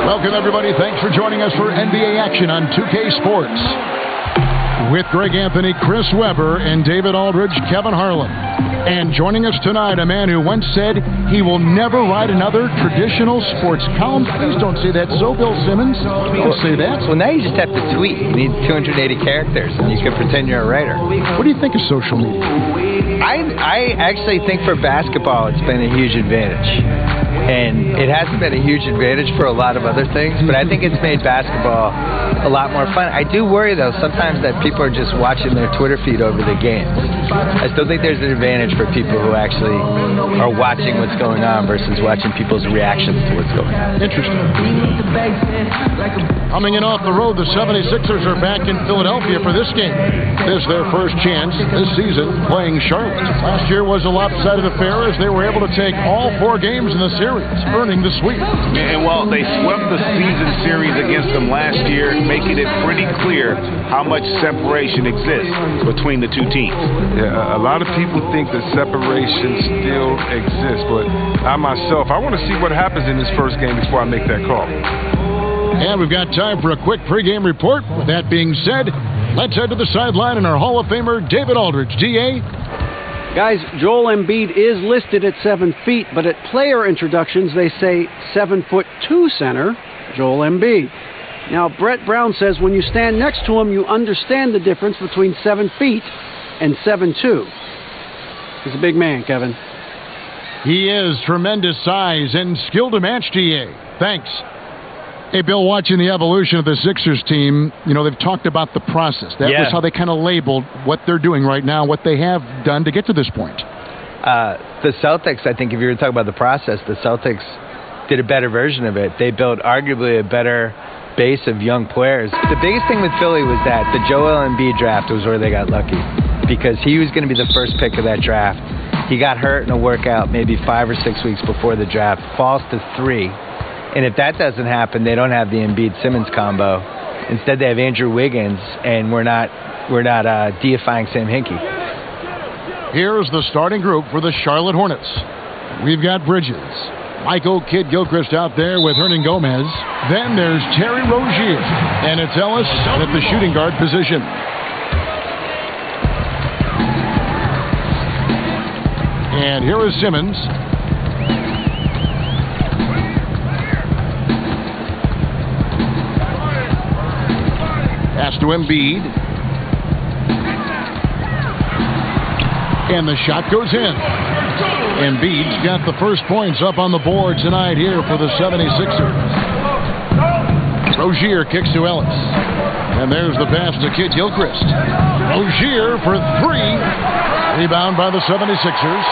Welcome, everybody. Thanks for joining us for NBA action on 2K Sports. With Greg Anthony, Chris Webber, and David Aldridge, Kevin Harlan. And joining us tonight, a man who once said he will never write another traditional sports column. Please don't say that. So, Bill Simmons, don't say that. Well, now you just have to tweet. You need 280 characters, and you can pretend you're a writer. What do you think of social media? I actually think for basketball, it's been a huge advantage. And it hasn't been a huge advantage for a lot of other things, but I think it's made basketball a lot more fun. I do worry, though, sometimes that people are just watching their Twitter feed over the games. I still think there's an advantage for people who actually are watching what's going on versus watching people's reactions to what's going on. Interesting. Coming in off the road, the 76ers are back in Philadelphia for this game. This is their first chance this season playing Charlotte. Last year was a lopsided affair as they were able to take all 4 games in the series, earning the sweep. And while they swept the season series against them last year, making it pretty clear how much separation exists between the two teams. Yeah, a lot of people think that separation still exists, but I myself, I want to see what happens in this first game before I make that call. And we've got time for a quick pregame report. With that being said, let's head to the sideline and our Hall of Famer, David Aldridge. DA? Guys, Joel Embiid is listed at 7 feet, but at player introductions, they say 7'2" center, Joel Embiid. Now, Brett Brown says when you stand next to him, you understand the difference between 7 feet and 7'2". He's a big man, Kevin. He is tremendous size and skill to match, DA. Thanks. Hey, Bill, watching the evolution of the Sixers team, you know, they've talked about the process. That was how they kind of labeled what they're doing right now, what they have done to get to this point. The Celtics, I think if you were talking about the process, the Celtics did a better version of it. They built arguably a better base of young players. The biggest thing with Philly was that the Joel Embiid draft was where they got lucky because he was going to be the first pick of that draft. He got hurt in a workout maybe 5 or 6 weeks before the draft, falls to 3. And if that doesn't happen, they don't have the Embiid-Simmons combo. Instead, they have Andrew Wiggins, and we're not deifying Sam Hinkie. Here's the starting group for the Charlotte Hornets. We've got Bridges, Michael Kidd-Gilchrist out there with Hernan Gomez. Then there's Terry Rozier, and it's Ellis at the shooting guard position. And here is Simmons. Pass to Embiid. And the shot goes in. Embiid's got the first points up on the board tonight here for the 76ers. Rozier kicks to Ellis. And there's the pass to Kidd-Gilchrist. Rozier for 3. Rebound by the 76ers.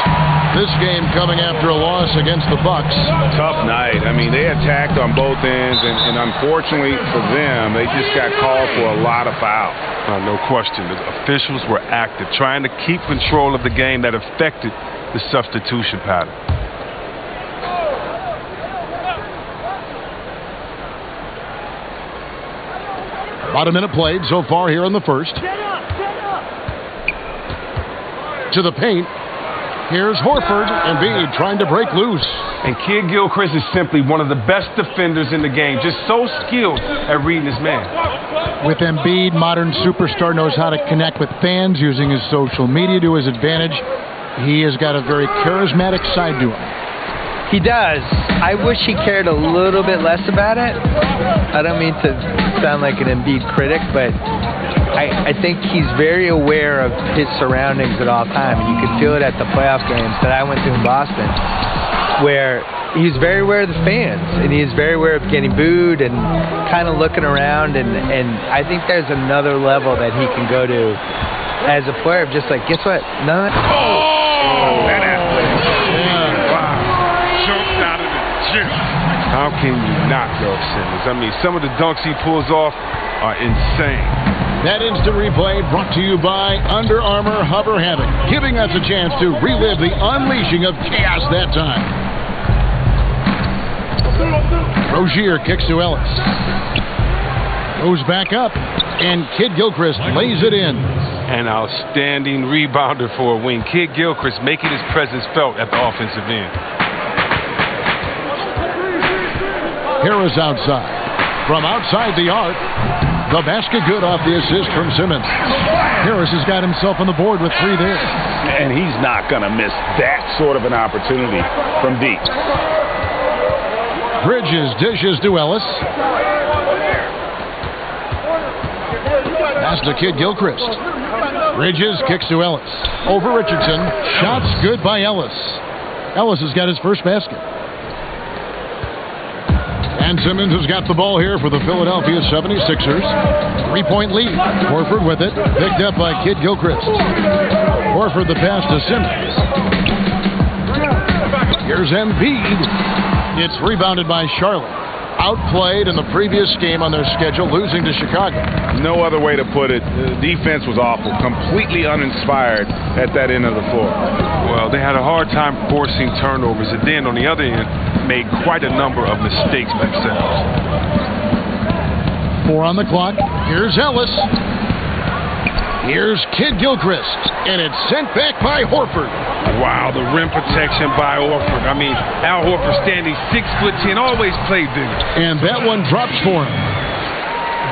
This game coming after a loss against the Bucks. Tough night. I mean, they attacked on both ends, and unfortunately for them, they just got called for a lot of fouls. No question. The officials were active, trying to keep control of the game that affected the substitution pattern. About a minute played so far here in the first. To the paint. Here's Horford. Embiid trying to break loose. And Kidd-Gilchrist is simply one of the best defenders in the game. Just so skilled at reading his man. With Embiid, modern superstar knows how to connect with fans using his social media to his advantage. He has got a very charismatic side to him. He does. I wish he cared a little bit less about it. I don't mean to sound like an Embiid critic, but I think he's very aware of his surroundings at all times. You could feel it at the playoff games that I went to in Boston, where he's very aware of the fans, and he's very aware of getting booed and kind of looking around, and I think there's another level that he can go to as a player of just like, guess what? None of that. That athlete. Wow. Jumped out of the gym. How can you not love Simmons? I mean, some of the dunks he pulls off are insane. That instant replay brought to you by Under Armour Hover Havoc, giving us a chance to relive the unleashing of chaos that time. Rozier kicks to Ellis. Goes back up, and Kidd-Gilchrist lays it in. An outstanding rebounder for a wing. Kidd-Gilchrist making his presence felt at the offensive end. Harris outside. From outside the arc, the basket good off the assist from Simmons. Harris has got himself on the board with 3 there. And he's not going to miss that sort of an opportunity from deep. Bridges dishes to Ellis. Pass to Kid Gilchrist. Bridges kicks to Ellis. Over Richardson. Shots good by Ellis. Ellis has got his first basket. And Simmons has got the ball here for the Philadelphia 76ers. 3-point lead. Horford with it. Picked up by Kid Gilchrist. Horford the pass to Simmons. Here's Embiid. It's rebounded by Charlotte. Outplayed in the previous game on their schedule, losing to Chicago. No other way to put it. The defense was awful. Completely uninspired at that end of the floor. Well, they had a hard time forcing turnovers, and then on the other end, made quite a number of mistakes themselves. 4 on the clock. Here's Ellis. Here's Kid Gilchrist. And it's sent back by Horford. Wow, the rim protection by Horford. I mean, Al Horford standing 6'10", always played big. And that one drops for him.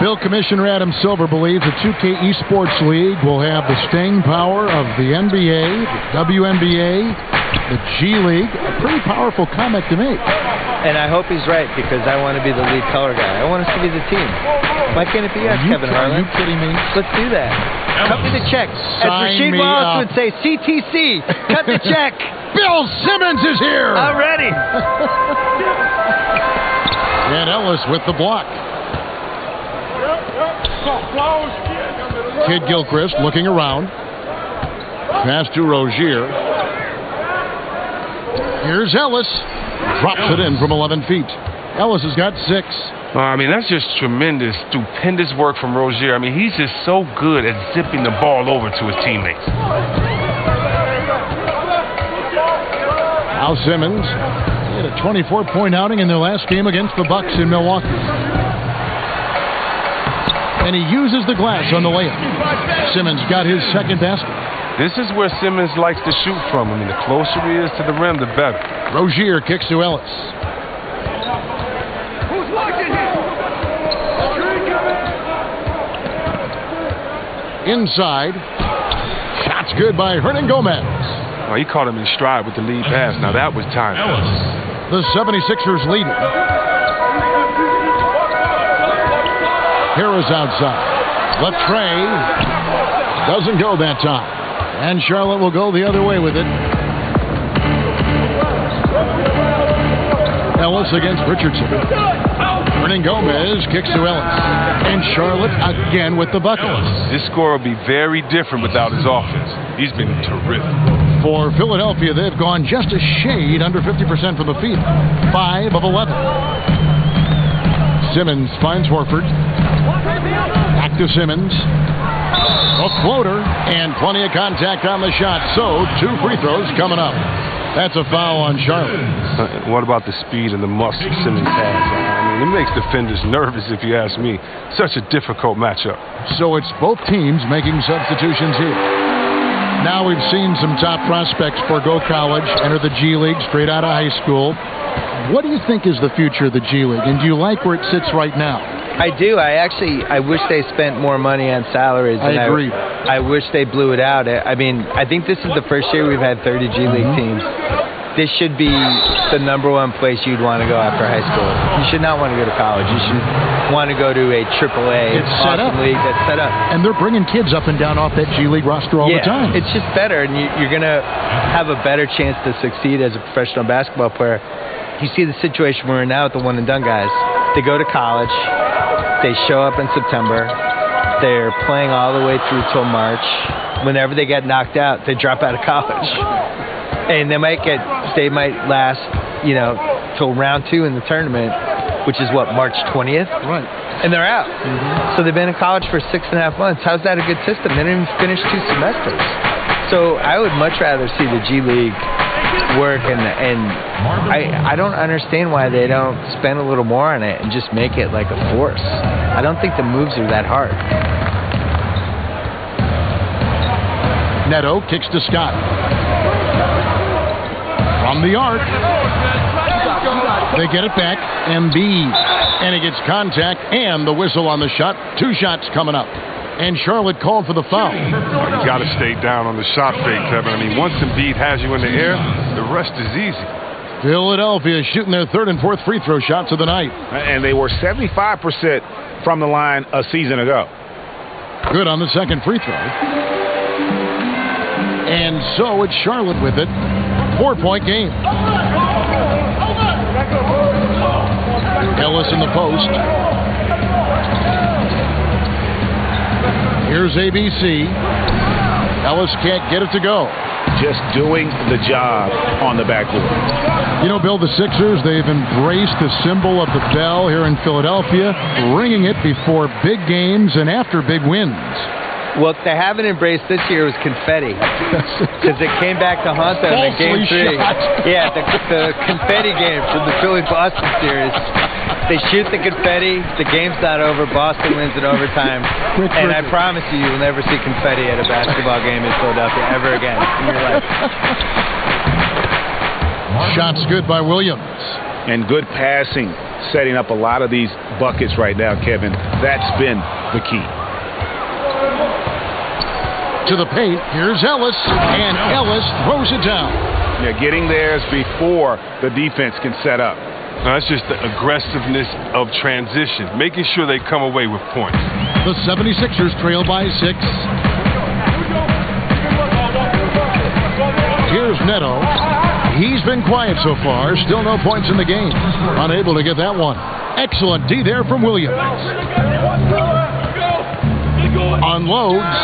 Bill Commissioner Adam Silver believes the 2K Esports League will have the staying power of the NBA, the WNBA, the G League. A pretty powerful comment to make. And I hope he's right, because I want to be the lead color guy. I want us to be the team. Why can't it be us, Kevin Harlan? Are you kidding me? Let's do that. Cut me the check. As Rasheed Wallace would say, CTC, cut the check. Bill Simmons is here. I'm ready. And Ellis with the block. Kid Gilchrist looking around. Pass to Rozier. Here's Ellis. Drops it in from 11 feet. Ellis has got 6. I mean, that's just tremendous, stupendous work from Rozier. I mean, he's just so good at zipping the ball over to his teammates. Al Simmons had a 24-point outing in their last game against the Bucks in Milwaukee. And he uses the glass on the layup. Simmons got his second basket. This is where Simmons likes to shoot from. I mean, the closer he is to the rim, the better. Rozier kicks to Ellis. Inside. Shots good by Hernan Gomez. Well, he caught him in stride with the lead pass. Now that was time. The 76ers lead. Harris outside. Latrey doesn't go that time. And Charlotte will go the other way with it. Ellis against Richardson. Hernan Gomez kicks to Ellis. And Charlotte again with the buckets. This score will be very different without his offense. He's been terrific. For Philadelphia, they've gone just a shade under 50% from the field. 5 of 11. Simmons finds Horford. Back to Simmons. A floater and plenty of contact on the shot. So 2 free throws coming up. That's a foul on Charlotte. What about the speed and the muscle Simmons has? I mean, it makes defenders nervous, if you ask me. Such a difficult matchup. So it's both teams making substitutions here. Now we've seen some top prospects forgo college, enter the G League straight out of high school. What do you think is the future of the G League, and do you like where it sits right now? I do. I wish they spent more money on salaries. I agree. I wish they blew it out. I mean, I think this is the first year we've had 30 G League teams. This should be the #1 place you'd want to go after high school. You should not want to go to college. You should want to go to a AAA awesome league that's set up. And they're bringing kids up and down off that G League roster all the time. It's just better, and you're going to have a better chance to succeed as a professional basketball player. You see the situation we're in now with the one-and-done guys. They go to college. They show up in September. They're playing all the way through till March. Whenever they get knocked out, they drop out of college. And they might last, till round 2 in the tournament, which is March 20th? Right. And they're out. Mm-hmm. So they've been in college for 6.5 months. How's that a good system? They didn't even finish 2 semesters. So I would much rather see the G League work, and I don't understand why they don't spend a little more on it and just make it like a force. I don't think the moves are that hard. Neto kicks to Scott. From the arc. They get it back. Embiid. And he gets contact and the whistle on the shot. 2 shots coming up. And Charlotte called for the foul. You got to stay down on the shot fake, Kevin. I mean, once Embiid has you in the air, the rest is easy. Philadelphia shooting their 3rd and 4th free throw shots of the night. And they were 75% from the line a season ago. Good on the 2nd free throw. And so it's Charlotte with it. 4-point game. Ellis in the post. Here's ABC. Ellis can't get it to go. Just doing the job on the backboard. You know, Bill, the Sixers, they've embraced the symbol of the bell here in Philadelphia, ringing it before big games and after big wins. What they haven't embraced this year was confetti, because it came back to haunt them in Game 3. Yeah, the confetti game from the Philly-Boston series. They shoot the confetti, the game's not over, Boston wins in overtime, and I promise you, you'll never see confetti at a basketball game in Philadelphia ever again in your life. Shots good by Williams. And good passing, setting up a lot of these buckets right now, Kevin. That's been the key. To the paint, here's Ellis, and Ellis throws it down. Yeah, getting theirs before the defense can set up. Now, that's just the aggressiveness of transition, making sure they come away with points. The 76ers trail by 6. Here's Neto. He's been quiet so far, still no points in the game. Unable to get that one. Excellent D there from Williams. Unloads,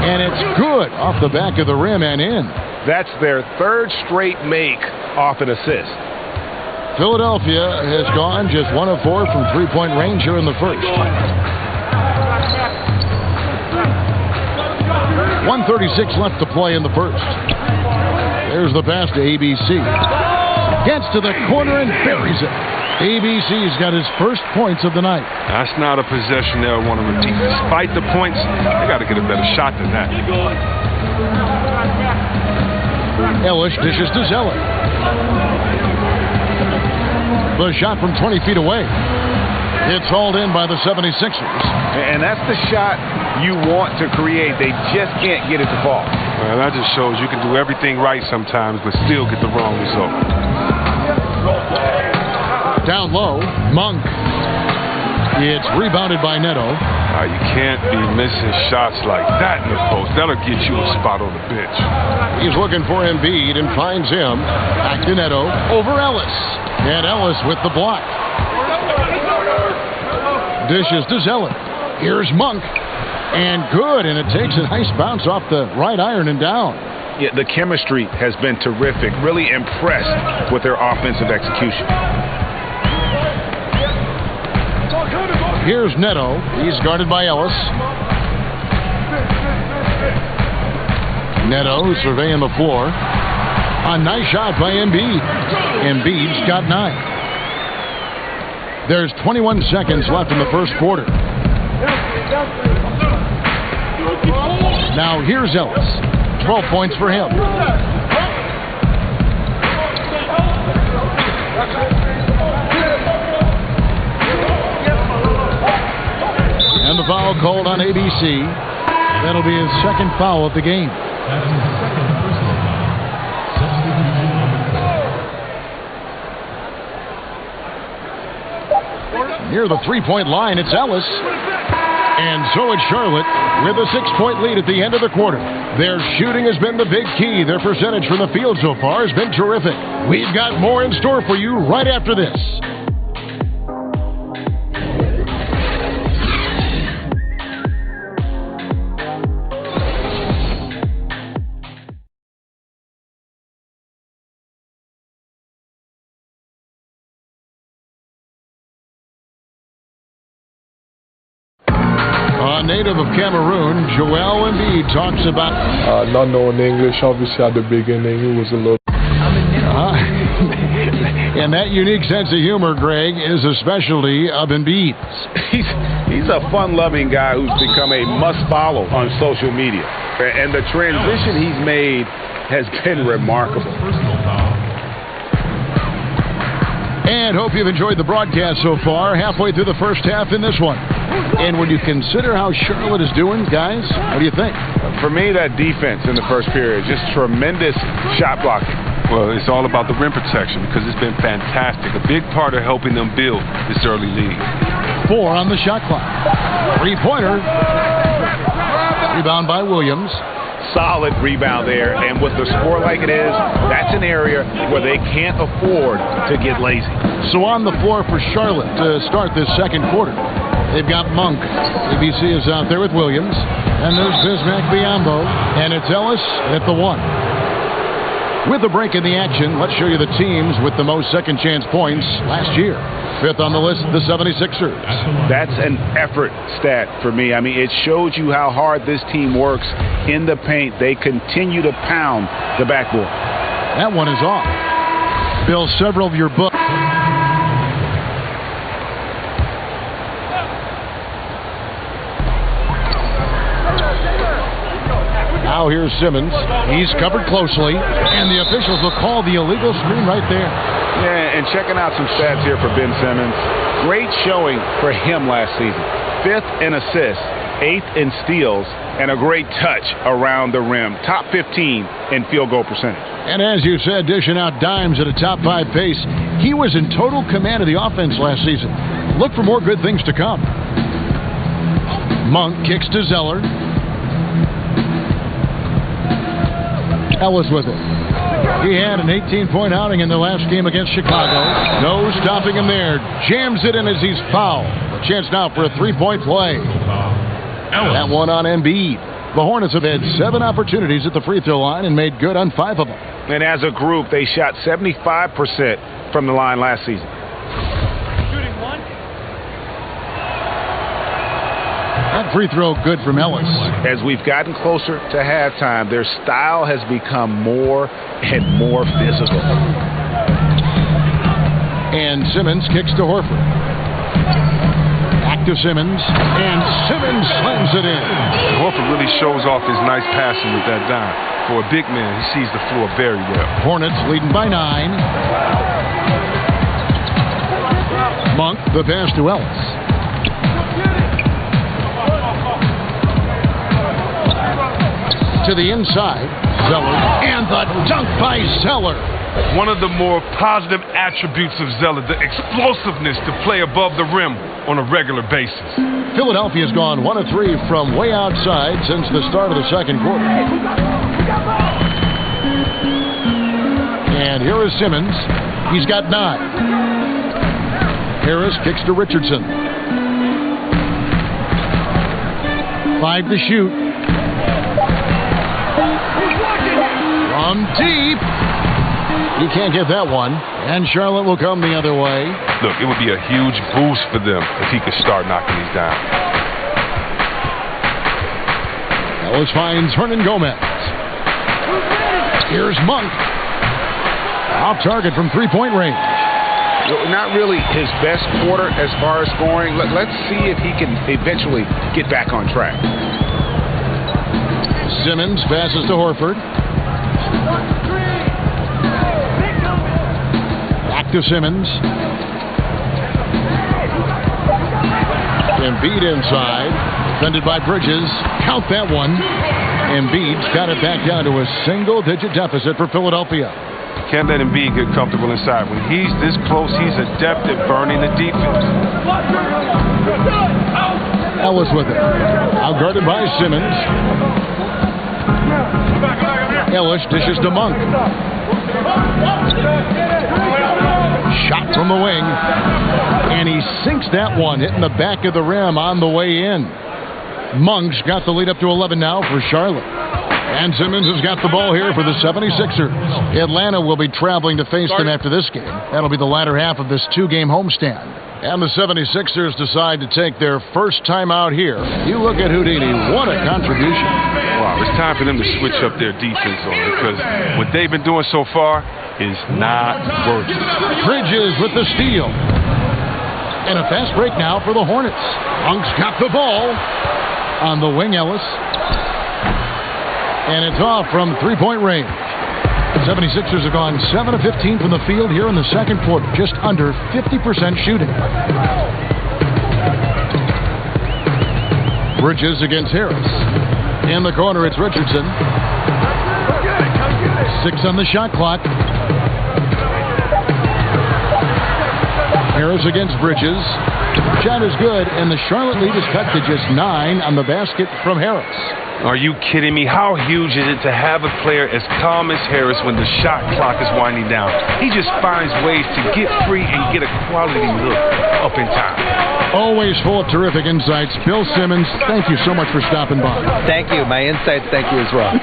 and it's good off the back of the rim and in. That's their 3rd straight make off an assist. Philadelphia has gone just 1 of 4 from 3-point range here in the first. 1:36 left to play in the first. There's the pass to ABC. Gets to the corner and buries it. ABC's got his first points of the night. That's not a possession they'll want to repeat. Despite the points, they got to get a better shot than that. Ellis dishes to Zeller. The shot from 20 feet away. It's hauled in by the 76ers. And that's the shot you want to create. They just can't get it to fall. Well, that just shows you can do everything right sometimes, but still get the wrong result. Down low, Monk. It's rebounded by Neto. You can't be missing shots like that in the post. That'll get you a spot on the bench. He's looking for Embiid and finds him. Back to Neto over Ellis. And Ellis with the block. Dishes to Zeller. Here's Monk. And good, and it takes a nice bounce off the right iron and down. Yeah, the chemistry has been terrific. Really impressed with their offensive execution. Here's Neto. He's guarded by Ellis. Neto surveying the floor. A nice shot by Embiid. Embiid's got 9. There's 21 seconds left in the first quarter. Now here's Ellis. 12 points for him. And the foul called on ABC. That'll be his 2nd foul of the game. Near the 3-point line, it's Ellis. And so it's Charlotte with a 6-point lead at the end of the quarter. Their shooting has been the big key. Their percentage from the field so far has been terrific. We've got more in store for you right after this. A native of Cameroon, Joel Embiid talks about... not knowing English, obviously at the beginning, it was a little... And that unique sense of humor, Greg, is a specialty of Embiid's. He's a fun-loving guy who's become a must-follow on social media. And the transition he's made has been remarkable. And hope you've enjoyed the broadcast so far. Halfway through the first half in this one. And when you consider how Charlotte is doing, guys, what do you think? For me, that defense in the first period, just tremendous shot blocking. Well, it's all about the rim protection because it's been fantastic. A big part of helping them build this early lead. 4 on the shot clock. 3-pointer. Rebound by Williams. Solid rebound there, and with the score like it is, that's an area where they can't afford to get lazy. So on the floor for Charlotte to start this second quarter, they've got Monk. ABC is out there with Williams, and there's Bismack Biyombo, and it's Ellis at the 1. With a break in the action, let's show you the teams with the most second chance points last year. 5th on the list, the 76ers. That's an effort stat for me. I mean, it shows you how hard this team works in the paint. They continue to pound the backboard. That one is off. Bill, several of your books. Now here's Simmons. He's covered closely, and the officials will call the illegal screen right there. Yeah, and checking out some stats here for Ben Simmons. Great showing for him last season. 5th in assists, 8th in steals, and a great touch around the rim. Top 15 in field goal percentage. And as you said, dishing out dimes at a top 5 pace. He was in total command of the offense last season. Look for more good things to come. Monk kicks to Zeller. Ellis with it. He had an 18-point outing in the last game against Chicago. No stopping him there. Jams it in as he's fouled. A chance now for a 3-point play. That one on Embiid. The Hornets have had 7 opportunities at the free throw line and made good on 5 of them. And as a group, they shot 75% from the line last season. That free throw good from Ellis. As we've gotten closer to halftime, their style has become more and more physical. And Simmons kicks to Horford. Back to Simmons, and Simmons slams it in. Horford really shows off his nice passing with that dime. For a big man, he sees the floor very well. Hornets leading by 9. Monk, the pass to Ellis. To the inside, Zeller, and the dunk by Zeller. One of the more positive attributes of Zeller, the explosiveness to play above the rim on a regular basis. Philadelphia's gone 1 of 3 from way outside since the start of the second quarter. And here is Simmons. He's got 9. Harris kicks to Richardson. 5 to shoot. From deep. He can't get that one. And Charlotte will come the other way. Look, it would be a huge boost for them if he could start knocking these down. Ellis finds Hernan Gomez. Here's Monk. Off target from 3-point range. Not really his best quarter as far as scoring. Let's see if he can eventually get back on track. Simmons passes to Horford. Back to Simmons. Embiid inside. Defended by Bridges. Count that one. Embiid's got it back down to a single-digit deficit for Philadelphia. Can't let Embiid get comfortable inside. When he's this close, he's adept at burning the defense. Ellis with it. Outguarded by Simmons. Ellis dishes to Monk. Shot from the wing. And he sinks that one, hitting the back of the rim on the way in. Monk's got the lead up to 11 now for Charlotte. And Simmons has got the ball here for the 76ers. Atlanta will be traveling to face them after this game. That'll be the latter half of this 2-game homestand. And the 76ers decide to take their first time out here. You look at Houdini. What a contribution. Wow, it's time for them to switch up their defense on it because what they've been doing so far is not working. Bridges with the steal. And a fast break now for the Hornets. Monk's got the ball. On the wing, Ellis. And it's off from 3-point range. 76ers have gone 7 of 15 from the field here in the second quarter, just under 50% shooting. Bridges against Harris. In the corner, it's Richardson. 6 on the shot clock. Harris against Bridges. Shot is good, and the Charlotte lead is cut to just 9 on the basket from Harris. Are you kidding me? How huge is it to have a player as calm as Harris when the shot clock is winding down? He just finds ways to get free and get a quality look up in time. Always full of terrific insights. Bill Simmons, thank you so much for stopping by. Thank you. My insights, thank you as well.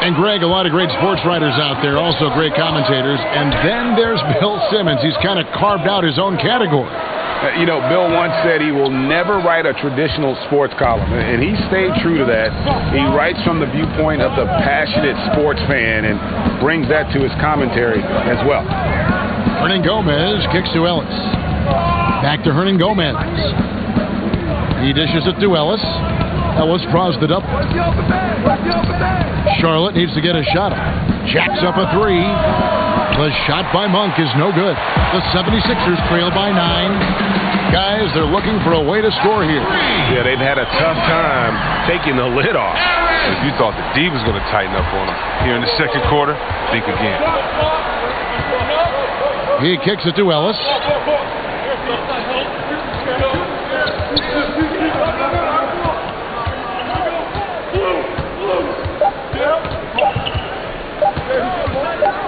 And Greg, a lot of great sports writers out there, also great commentators. And then there's Bill Simmons. He's kind of carved out his own category. You know, Bill once said he will never write a traditional sports column, and he stayed true to that. He writes from the viewpoint of the passionate sports fan and brings that to his commentary as well. Hernan Gomez kicks to Ellis. Back to Hernan Gomez. He dishes it to Ellis. Ellis draws it up. Charlotte needs to get a shot up. Jacks up a 3. The shot by Monk is no good. The 76ers trail by 9. Guys, they're looking for a way to score here. Yeah, they've had a tough time taking the lid off. If you thought the D was going to tighten up on them here in the second quarter, think again. He kicks it to Ellis.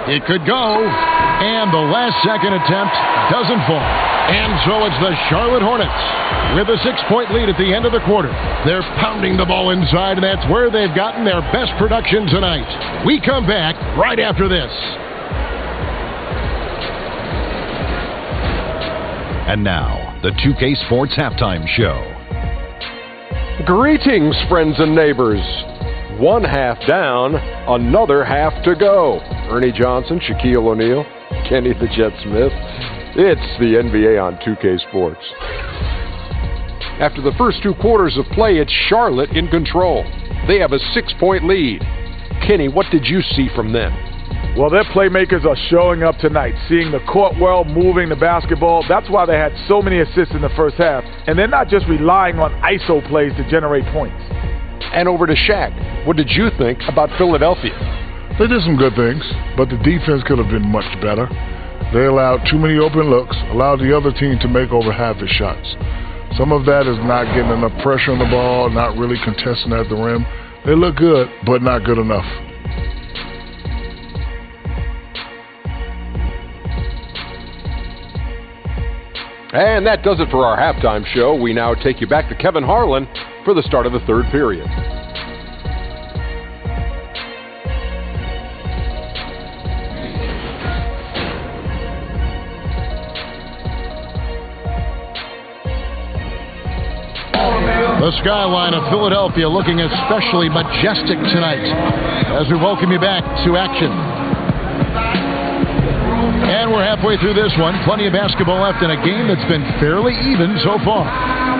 It could go, and the last-second attempt doesn't fall. And so it's the Charlotte Hornets with a 6-point lead at the end of the quarter. They're pounding the ball inside, and that's where they've gotten their best production tonight. We come back right after this. And now, the 2K Sports Halftime Show. Greetings, friends and neighbors. 1 half down, another half to go. Ernie Johnson, Shaquille O'Neal, Kenny the Jet Smith. It's the NBA on 2K Sports. After the first 2 quarters of play, it's Charlotte in control. They have a 6-point lead. Kenny, what did you see from them? Well, their playmakers are showing up tonight, seeing the court well, moving the basketball. That's why they had so many assists in the first half. And they're not just relying on ISO plays to generate points. And over to Shaq. What did you think about Philadelphia? They did some good things, but the defense could have been much better. They allowed too many open looks, allowed the other team to make over half his shots. Some of that is not getting enough pressure on the ball, not really contesting at the rim. They look good, but not good enough. And that does it for our halftime show. We now take you back to Kevin Harlan for the start of the third period. The skyline of Philadelphia looking especially majestic tonight as we welcome you back to action. And we're halfway through this one. Plenty of basketball left in a game that's been fairly even so far.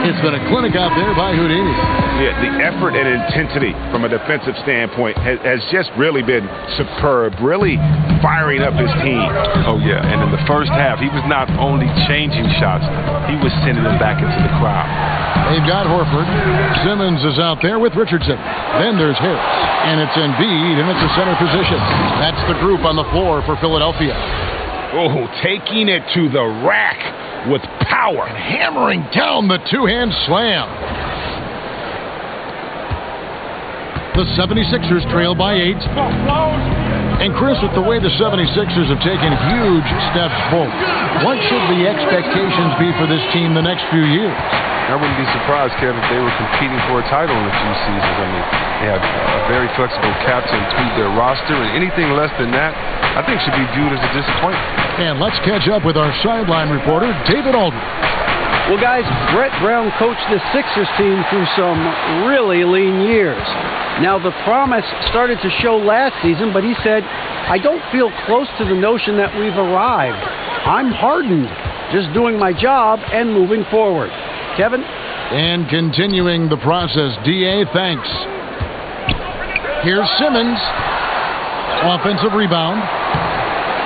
It's been a clinic out there by Houdini. Yeah, the effort and intensity from a defensive standpoint has just really been superb, really firing up his team. Oh, yeah, and in the first half, he was not only changing shots, he was sending them back into the crowd. They've got Horford. Simmons is out there with Richardson. Then there's Harris. And it's Embiid, and it's a center position. That's the group on the floor for Philadelphia. Oh, taking it to the rack with power. And hammering down the two-hand slam. The 76ers trail by 8. And Chris, with the way the 76ers have taken huge steps forward, what should the expectations be for this team the next few years? I wouldn't be surprised, Kevin, if they were competing for a title in a few seasons. I mean, they have a very flexible cap to tweak their roster, and anything less than that, I think, should be viewed as a disappointment. And let's catch up with our sideline reporter, David Aldridge. Well, guys, Brett Brown coached the Sixers team through some really lean years. Now, the promise started to show last season, but he said, I don't feel close to the notion that we've arrived. I'm hardened, just doing my job and moving forward. Kevin? And continuing the process, D.A., thanks. Here's Simmons. Offensive rebound.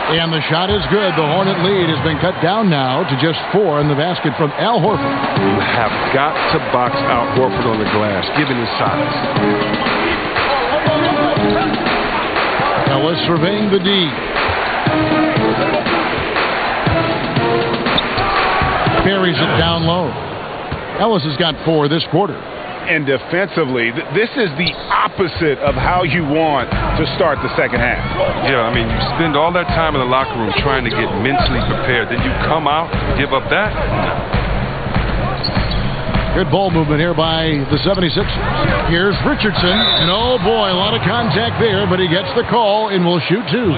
And the shot is good. The Hornet lead has been cut down now to just 4 in the basket from Al Horford. You have got to box out Horford on the glass, given his size. Ellis surveying the D. Buries it down low. Ellis has got 4 this quarter. And defensively, this is the opposite of how you want to start the second half. Yeah, I mean, you spend all that time in the locker room trying to get mentally prepared. Then you come out, give up that? No. Good ball movement here by the 76ers. Here's Richardson. And oh boy, a lot of contact there, but he gets the call and will shoot 2.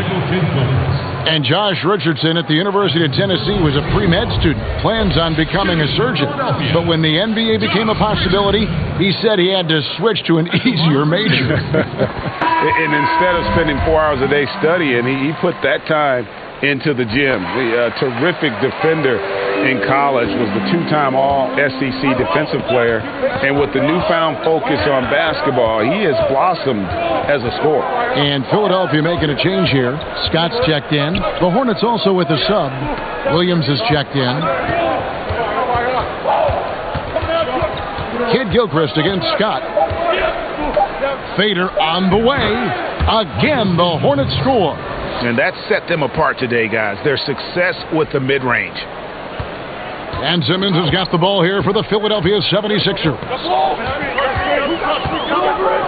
And Josh Richardson at the University of Tennessee was a pre-med student, plans on becoming a surgeon. But when the NBA became a possibility, he said he had to switch to an easier major. And instead of spending 4 hours a day studying, he put that time into the gym. The terrific defender in college, was the 2-time All-SEC defensive player. And with the newfound focus on basketball, he has blossomed as a scorer. And Philadelphia making a change here. Scott's checked in. The Hornets also with a sub. Williams has checked in. Kid Gilchrist against Scott. Fader on the way. Again, the Hornets score. And that set them apart today, guys. Their success with the mid-range. And Simmons has got the ball here for the Philadelphia 76ers.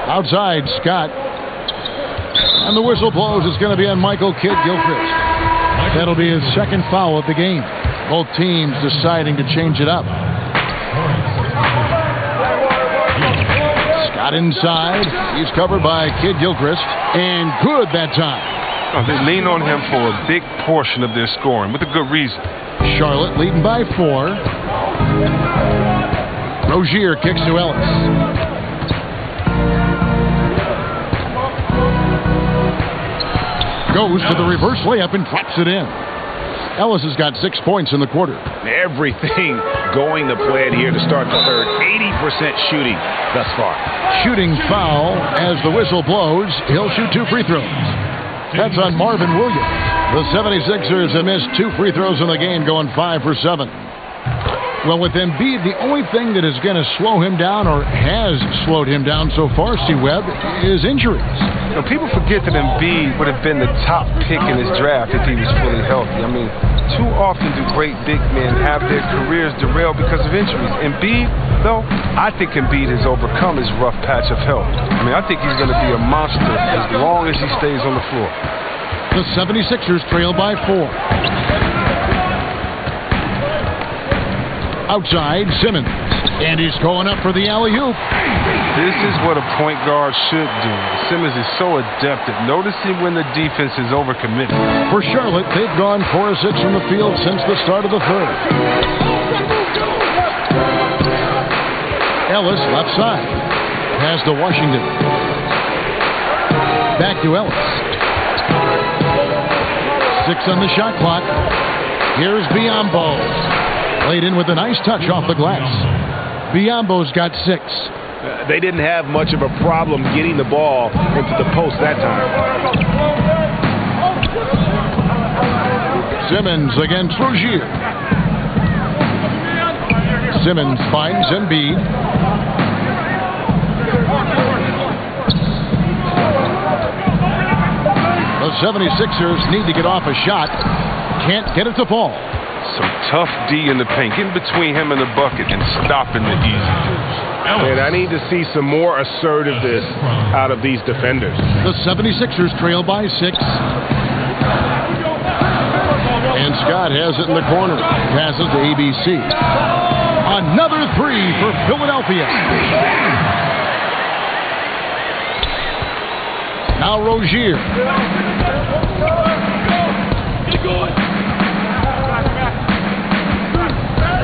Outside, Scott. And the whistle blows. It's going to be on Michael Kidd Gilchrist. That'll be his second foul of the game. Both teams deciding to change it up. Scott inside. He's covered by Kidd Gilchrist. And good that time. Oh, they lean on him for a big portion of their scoring, with a good reason. Charlotte leading by 4. Rozier kicks to Ellis. Goes to the reverse layup and drops it in. Ellis has got 6 points in the quarter. Everything going to plan here to start the third. 80% shooting thus far. Shooting foul as the whistle blows. He'll shoot 2 free throws. That's on Marvin Williams. The 76ers have missed 2 free throws in the game, going 5 for 7. Well, with Embiid, the only thing that is going to slow him down, or has slowed him down so far, C-Webb, is injuries. You know, people forget that Embiid would have been the top pick in his draft if he was fully healthy. I mean, too often do great big men have their careers derailed because of injuries. Embiid, though, I think Embiid has overcome his rough patch of health. I mean, I think he's going to be a monster as long as he stays on the floor. The 76ers trail by 4. Outside, Simmons. And he's going up for the alley-oop. This is what a point guard should do. Simmons is so adept at noticing when the defense is overcommitted. For Charlotte, they've gone 4 of 6 from the field since the start of the third. Ellis, left side. Pass to Washington. Back to Ellis. 6 on the shot clock. Here's Biyombo. Laid in with a nice touch off the glass. Biyombo's got 6. They didn't have much of a problem getting the ball into the post that time. Simmons against Rozier. Simmons finds Embiid. The 76ers need to get off a shot. Can't get it to fall. Some tough D in the paint, getting between him and the bucket and stopping the easy juice. And I need to see some more assertiveness out of these defenders. The 76ers trail by 6. And Scott has it in the corner. Passes to ABC. Another 3 for Philadelphia. Now Rozier.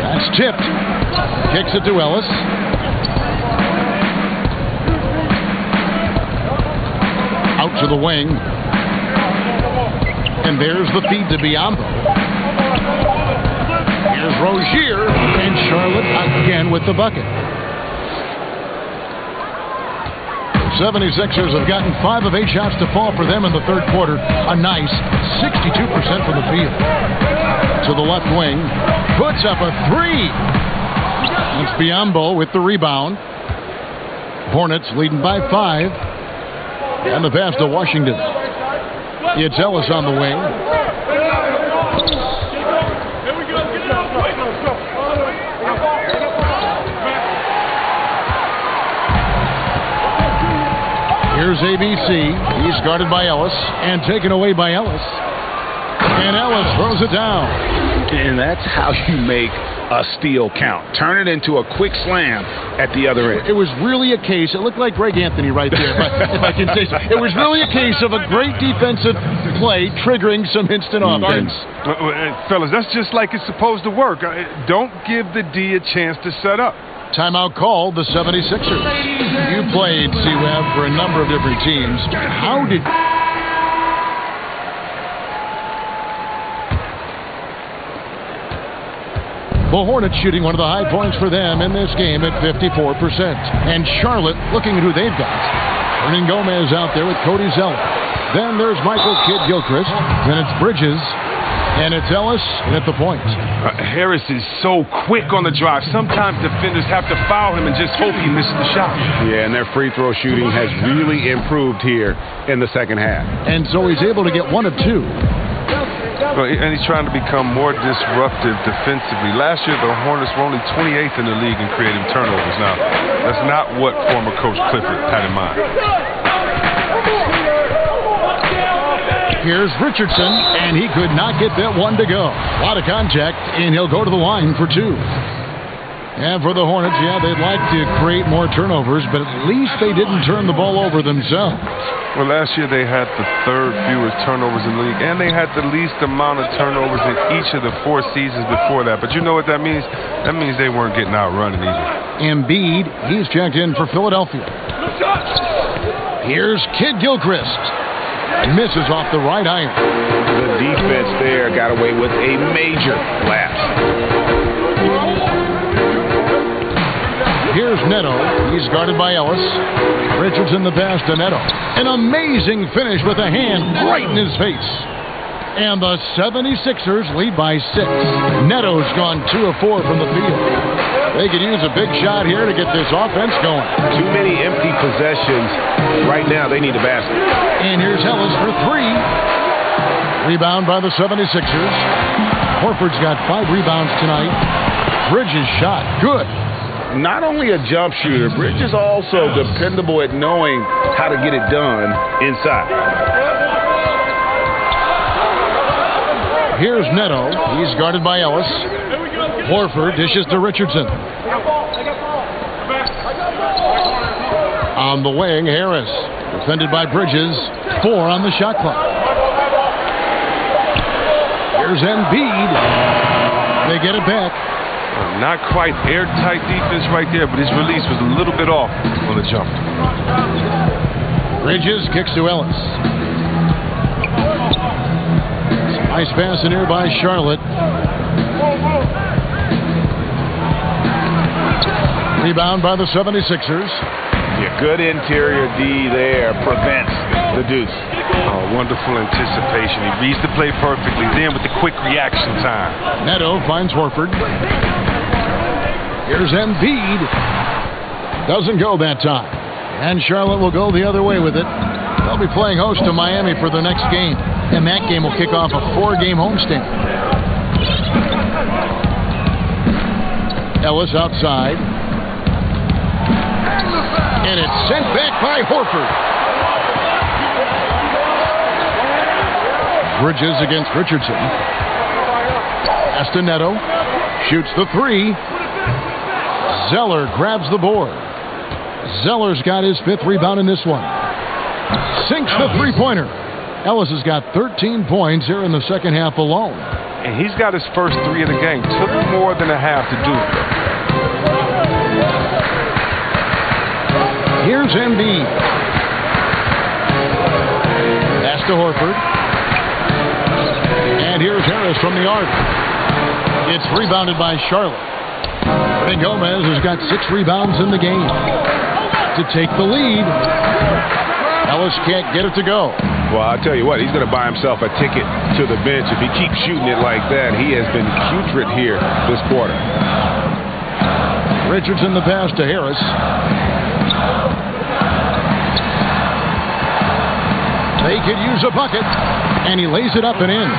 That's tipped. Kicks it to Ellis. Out to the wing. And there's the feed to Biyombo. Here's Rozier. And Charlotte again with the bucket. 76ers have gotten 5 of 8 shots to fall for them in the third quarter. A nice 62% from the field. To the left wing. Puts up a 3. It's Biyombo with the rebound. Hornets leading by 5. And the pass to Washington. It's Ellis on the wing. Here's ABC. He's guarded by Ellis and taken away by Ellis. And Ellis throws it down. And that's how you make a steal count. Turn it into a quick slam at the other end. It was really a case. It looked like Greg Anthony right there, if I can say so. It was really a case of a great defensive play triggering some instant offense. Fellas, that's just like it's supposed to work. Don't give the D a chance to set up. Timeout called the 76ers. You played, C-Web, for a number of different teams. How did... The Hornets shooting one of the high points for them in this game at 54%. And Charlotte looking at who they've got. Hernan Gomez out there with Cody Zeller. Then there's Michael Kidd-Gilchrist. Then it's Bridges. And it's Ellis at the point. Harris is so quick on the drive. Sometimes defenders have to foul him and just hope he misses the shot. Yeah, and their free throw shooting has really improved here in the second half. And so he's able to get 1 of 2. Well, and he's trying to become more disruptive defensively. Last year, the Hornets were only 28th in the league in creating turnovers. Now, that's not what former coach Clifford had in mind. Here's Richardson, and he could not get that one to go. A lot of contact, and he'll go to the line for 2. And for the Hornets, yeah, they'd like to create more turnovers, but at least they didn't turn the ball over themselves. Well, last year they had the 3rd fewest turnovers in the league, and they had the least amount of turnovers in each of the 4 seasons before that. But you know what that means? That means they weren't getting outrun either. Embiid, he's checked in for Philadelphia. Here's Kidd-Gilchrist. Misses off the right iron. The defense there got away with a major lapse. Here's Neto. He's guarded by Ellis. Richardson the pass to Neto. An amazing finish with a hand right in his face. And the 76ers lead by 6. Neto's gone 2 of 4 from the field. They could use a big shot here to get this offense going. Too many empty possessions. Right now, they need a basket. And here's Ellis for 3. Rebound by the 76ers. Horford's got 5 rebounds tonight. Bridges' shot, good. Not only a jump shooter, Bridges also dependable at knowing how to get it done inside. Here's Neto. He's guarded by Ellis. Horford dishes to Richardson. On the wing, Harris. Defended by Bridges. 4 on the shot clock. Here's Embiid. They get it back. Not quite airtight defense right there, but his release was a little bit off on the jump. Bridges kicks to Ellis. Nice pass in here by Charlotte. Rebound by the 76ers. Yeah, good interior D there prevents the deuce. Oh, wonderful anticipation. He reads the play perfectly. Then with the quick reaction time. Neto finds Horford. Here's Embiid. Doesn't go that time. And Charlotte will go the other way with it. They'll be playing host to Miami for the next game. And that game will kick off a 4-game homestand. Ellis outside. And it's sent back by Horford. Bridges against Richardson. Pass to Neto. Shoots the 3. Zeller grabs the board. Zeller's got his 5th rebound in this one. Sinks the 3-pointer. Ellis has got 13 points here in the second half alone. And he's got his first 3 of the game. Took more than a half to do it. Here's Embiid. Pass to Horford. And here's Harris from the arc. It's rebounded by Charlotte. And Gomez has got 6 rebounds in the game to take the lead. Ellis can't get it to go. Well, I'll tell you what, he's going to buy himself a ticket to the bench. If he keeps shooting it like that, he has been putrid here this quarter. Richardson the pass to Harris. They could use a bucket, and he lays it up and in.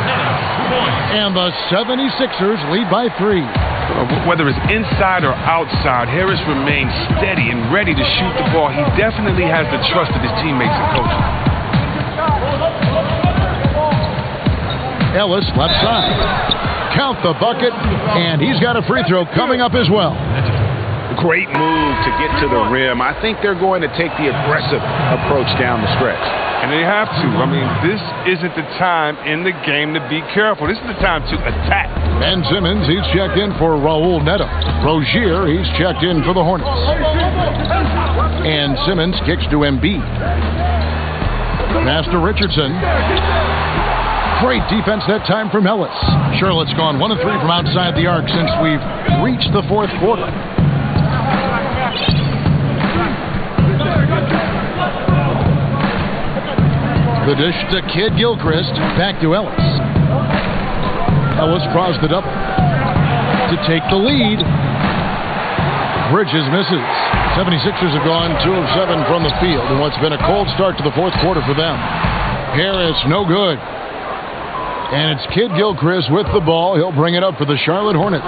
And the 76ers lead by 3. Whether it's inside or outside, Harris remains steady and ready to shoot the ball. He definitely has the trust of his teammates and coaches. Ellis left side. Count the bucket, and he's got a free throw coming up as well. Great move to get to the rim. I think they're going to take the aggressive approach down the stretch. And they have to. I mean, this isn't the time in the game to be careful. This is the time to attack. Ben Simmons, he's checked in for Raul Neto. Rozier, he's checked in for the Hornets. And Simmons kicks to Embiid. Pass to Richardson. Great defense that time from Ellis. Charlotte's gone 1 of 3 from outside the arc since we've reached the 4th quarter. The dish to Kid Gilchrist. Back to Ellis. Ellis draws the double to take the lead. Bridges misses. 76ers have gone 2 of 7 from the field in what's been a cold start to the 4th quarter for them. Harris, no good. And it's Kid Gilchrist with the ball. He'll bring it up for the Charlotte Hornets.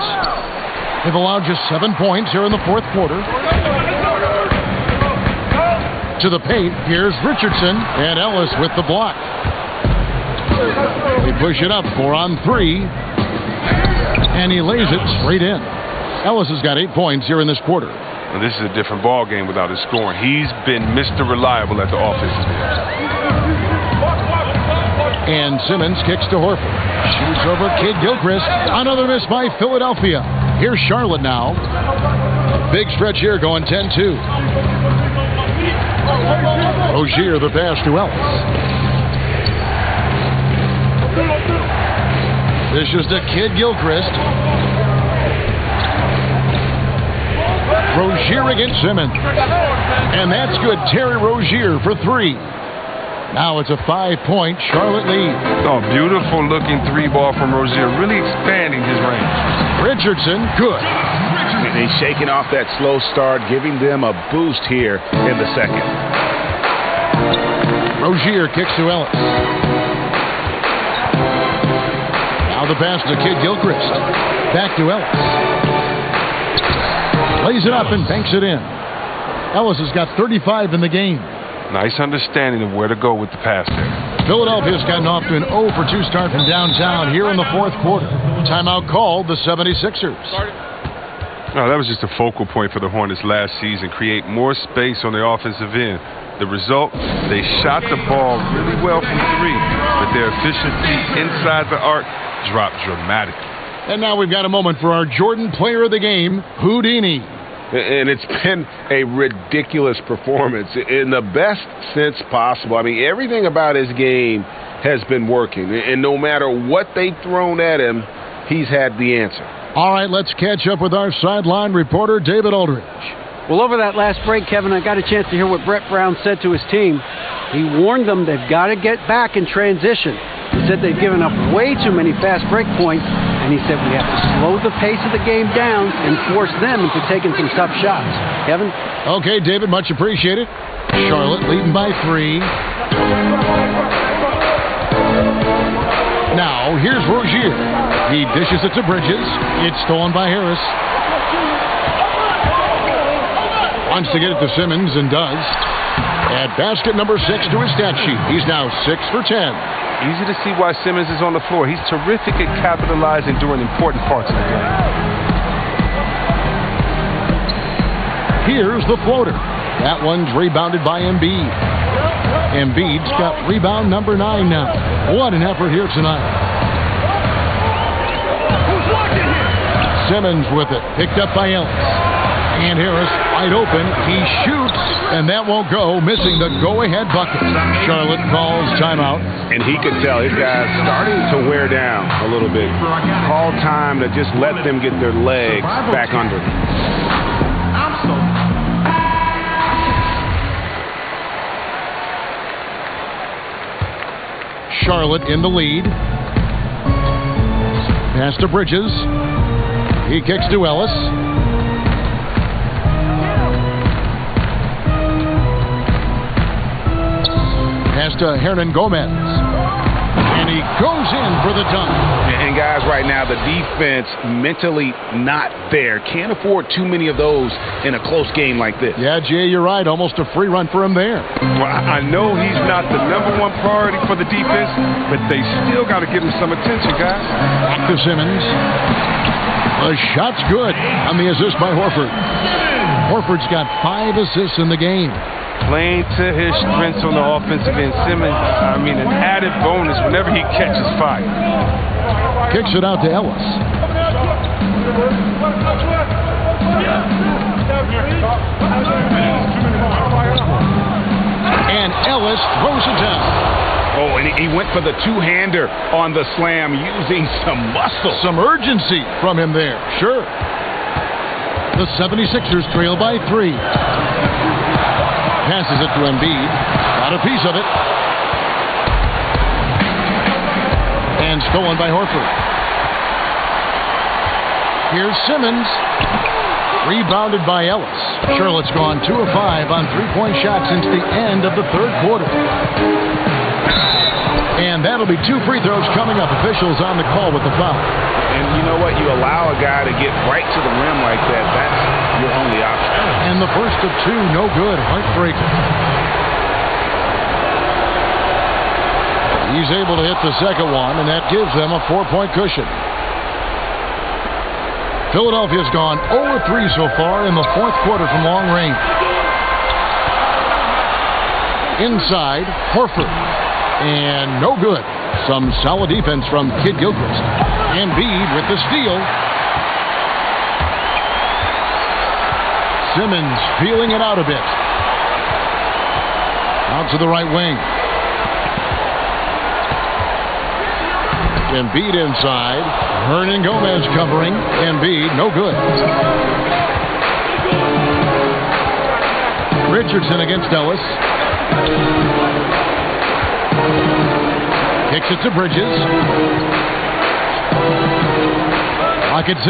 They've allowed just 7 points here in the 4th quarter. To the paint, here's Richardson, and Ellis with the block. They push it up 4 on 3, and he lays it straight in. Ellis has got 8 points here in this quarter. And this is a different ball game without his scoring. He's been Mr. Reliable at the offensive end. And Simmons kicks to Horford. Shoots over Kid Gilchrist. Another miss by Philadelphia. Here's Charlotte now. Big stretch here going 10-2. Rozier the pass to Ellis. This is to Kid Gilchrist. Rozier against Simmons. And that's good. Terry Rozier for 3. Now it's a 5-point Charlotte lead. Oh, beautiful looking 3-ball from Rozier. Really expanding his range. Richardson, good. And he's shaking off that slow start, giving them a boost here in the 2nd. Rozier kicks to Ellis. Now the pass to Kid Gilchrist. Back to Ellis. Lays it up and banks it in. Ellis has got 35 in the game. Nice understanding of where to go with the pass there. Philadelphia's gotten off to an 0 for 2 start from downtown here in the 4th quarter. Timeout called the 76ers. No, that was just a focal point for the Hornets last season. Create more space on the offensive end. The result, they shot the ball really well from 3, but their efficiency inside the arc dropped dramatically. And now we've got a moment for our Jordan Player of the Game, Houdini. And it's been a ridiculous performance in the best sense possible. I mean, everything about his game has been working. And no matter what they've thrown at him, he's had the answer. All right, let's catch up with our sideline reporter, David Aldridge. Well, over that last break, Kevin, I got a chance to hear what Brett Brown said to his team. He warned them they've got to get back in transition. He said they've given up way too many fast break points, and he said we have to slow the pace of the game down and force them into taking some tough shots. Kevin? Okay, David, much appreciated. Charlotte leading by 3. Now, here's Rozier. He dishes it to Bridges. It's stolen by Harris. Wants to get it to Simmons and does. At basket number 6 to his stat sheet. He's now 6 for 10. Easy to see why Simmons is on the floor. He's terrific at capitalizing during important parts of the game. Here's the floater. That one's rebounded by Embiid. Embiid's got rebound number 9 now. What an effort here tonight. Simmons with it. Picked up by Ellis. And Harris wide open. He shoots, and that won't go, missing the go-ahead bucket. Charlotte calls timeout. And he could tell his guys starting to wear down a little bit. Call time to just let them get their legs back under them. Charlotte in the lead. Pass to Bridges. He kicks to Ellis. Pass to Hernan Gomez. And he goes in for the dunk. And guys, right now, the defense mentally not there. Can't afford too many of those in a close game like this. Yeah, Jay, you're right. Almost a free run for him there. Well, I know he's not the #1 priority for the defense, but they still got to give him some attention, guys. Back to Simmons. The shot's good on the assist by Horford. Horford's got 5 assists in the game. Playing to his strengths on the offensive end. Simmons, an added bonus whenever he catches fire. Kicks it out to Ellis. And Ellis throws it down. Oh, and he went for the two-hander on the slam using some muscle. Some urgency from him there. Sure. The 76ers trail by 3. Passes it to Embiid. Got a piece of it. And stolen by Horford. Here's Simmons. Rebounded by Ellis. Charlotte's gone 2 of 5 on three-point shots since the end of the third quarter. And that'll be 2 free throws coming up. Officials on the call with the foul. And you know what? You allow a guy to get right to the rim like that. That's your only option. And the first of 2, no good. Heartbreaker. He's able to hit the second one, and that gives them a 4-point cushion. Philadelphia's gone 0-3 so far in the fourth quarter from long range. Inside, Horford. And no good. Some solid defense from Kid Gilchrist. Embiid with the steal. Simmons feeling it out a bit. Out to the right wing. Embiid inside. Hernan Gomez covering. Embiid, no good. Richardson against Ellis. Kicks it to Bridges. Clock at 6.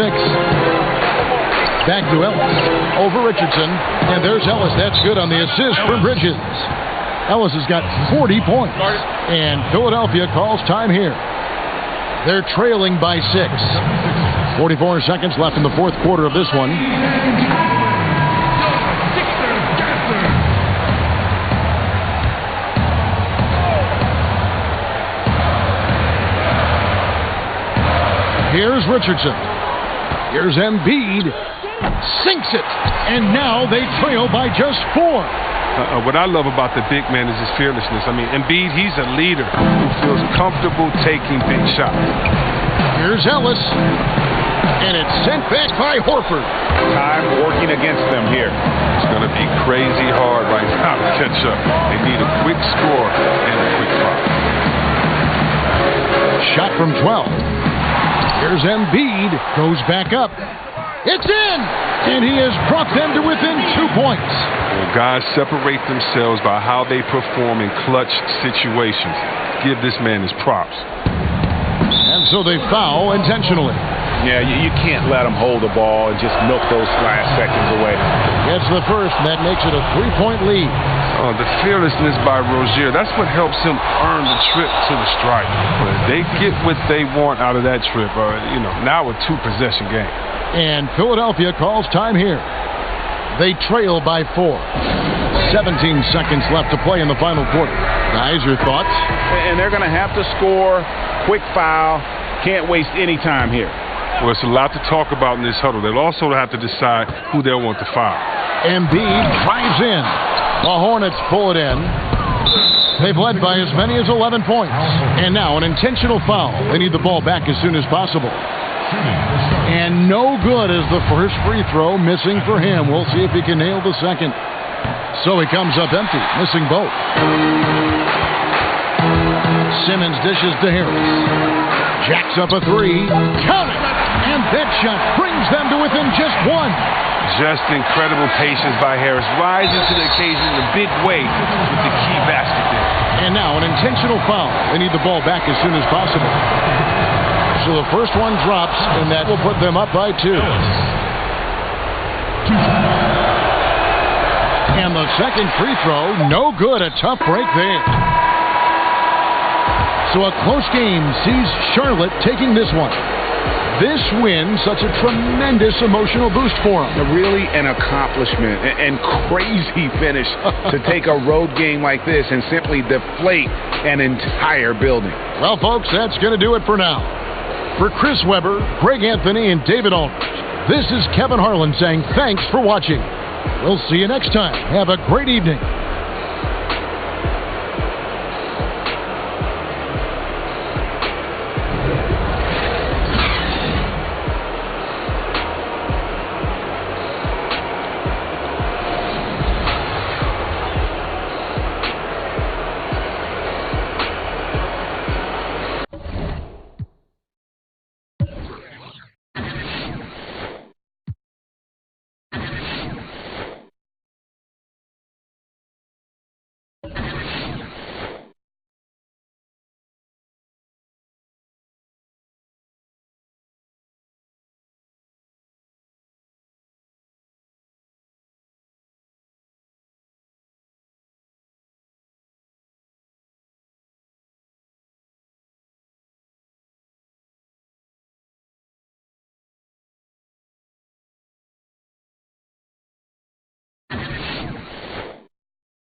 Back to Ellis. Over Richardson. And there's Ellis. That's good on the assist from Bridges. Ellis has got 40 points. And Philadelphia calls time here. They're trailing by 6. 44 seconds left in the fourth quarter of this one. Here's Richardson. Here's Embiid. Sinks it. And now they trail by just 4. What I love about the big man is his fearlessness. Embiid, he's a leader who feels comfortable taking big shots. Here's Ellis. And it's sent back by Horford. Time working against them here. It's going to be crazy hard right now to catch up. They need a quick score and a quick foul. Shot from 12. Here's Embiid. Goes back up. It's in! And he has brought them to within 2 points. Well, guys separate themselves by how they perform in clutch situations. Give this man his props. And so they foul intentionally. Yeah, you can't let them hold the ball and just milk those last seconds away. Gets the first, and that makes it a 3-point lead. Oh, the fearlessness by Rozier, that's what helps him earn the trip to the stripe. But they get what they want out of that trip, now a 2-possession game. And Philadelphia calls time here. They trail by 4. 17 seconds left to play in the final quarter. Guys, your thoughts? And they're going to have to score. Quick foul. Can't waste any time here. Well, it's a lot to talk about in this huddle. They'll also have to decide who they'll want to foul. Embiid drives in. The Hornets pull it in. They've led by as many as 11 points. And now an intentional foul. They need the ball back as soon as possible. And no good is the first free throw, missing for him. We'll see if he can nail the second. So he comes up empty, missing both. Simmons dishes to Harris. Jacks up a 3. Count it! And that shot brings them to within just 1. Just incredible patience by Harris. Rises to the occasion in a big way with the key basket there. And now an intentional foul. They need the ball back as soon as possible. So the first one drops, and that will put them up by 2. And the second free throw, no good. A tough break there. So a close game sees Charlotte taking this one. This win, such a tremendous emotional boost for them. Really an accomplishment and crazy finish to take a road game like this and simply deflate an entire building. Well, folks, that's going to do it for now. For Chris Webber, Greg Anthony, and David Aldridge, this is Kevin Harlan saying thanks for watching. We'll see you next time. Have a great evening.